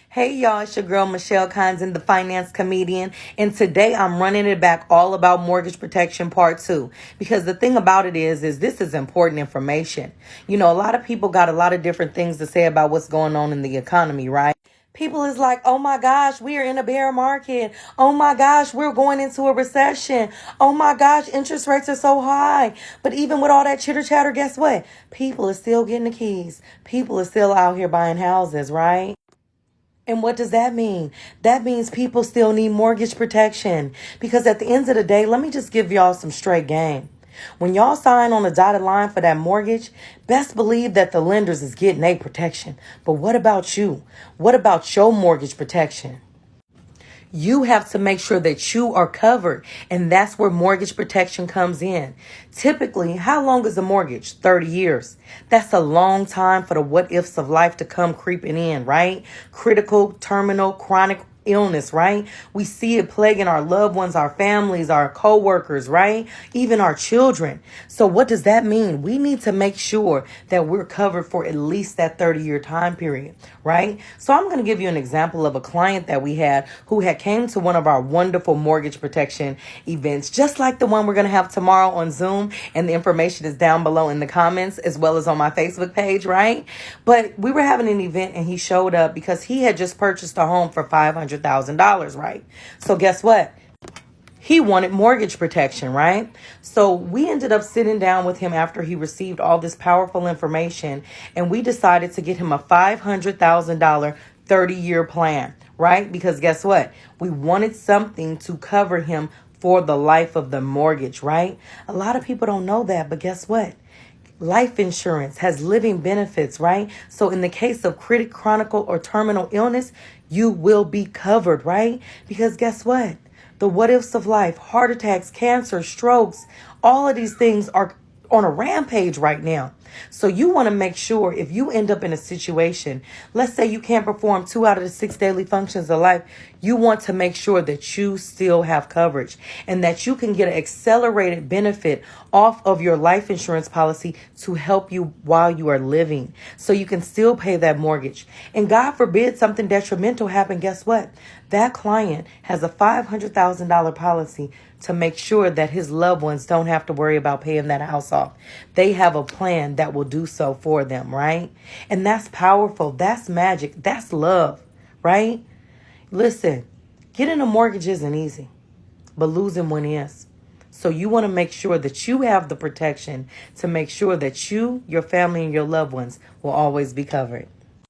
Hey y'all, it's your girl Michelle Condon, the finance comedian, and today I'm running it back all about mortgage protection part 2 because the thing about it is this is important information. You know, a lot of people got a lot of different things to say about what's going on in the economy, right? People is like, oh my gosh, we are in a bear market. Oh my gosh, we're going into a recession. Oh my gosh, interest rates are so high. But even with all that chitter chatter, guess what? People are still getting the keys. People are still out here buying houses, right? And what does that mean? That means people still need mortgage protection. Because at the end of the day, let me just give y'all some straight game. When y'all sign on a dotted line for that mortgage, best believe that the lenders is getting a protection. But what about you? What about your mortgage protection? You have to make sure that you are covered. And that's where mortgage protection comes in. Typically, how long is a mortgage? 30 years. That's a long time for the what ifs of life to come creeping in, right? Critical, terminal, chronic illness, right? We see it plaguing our loved ones, our families, our co-workers, right? Even our children. So what does that mean? We need to make sure that we're covered for at least that 30-year time period, right? So I'm going to give you an example of a client that we had who had came to one of our wonderful mortgage protection events, just like the one we're going to have tomorrow on Zoom. And the information is down below in the comments as well as on my Facebook page, right? But we were having an event and he showed up because he had just purchased a home for $500,000, right? So guess what? He wanted mortgage protection, right? So we ended up sitting down with him after he received all this powerful information, and we decided to get him a $500,000 30-year plan, right? Because guess what? We wanted something to cover him for the life of the mortgage, right? A lot of people don't know that, but guess what? Life insurance has living benefits, right? So in the case of chronic, or terminal illness, you will be covered, right? Because guess what? The what ifs of life, heart attacks, cancer, strokes, all of these things are on a rampage right now. So you want to make sure if you end up in a situation, let's say you can't perform 2 out of the 6 daily functions of life, you want to make sure that you still have coverage and that you can get an accelerated benefit off of your life insurance policy to help you while you are living so you can still pay that mortgage. And God forbid something detrimental happen, guess what? That client has a $500,000 policy to make sure that his loved ones don't have to worry about paying that house off. They have a plan that will do so for them, right? And that's powerful. That's magic. That's love, right? Listen, getting a mortgage isn't easy, but losing one is. So you want to make sure that you have the protection to make sure that you, your family, and your loved ones will always be covered.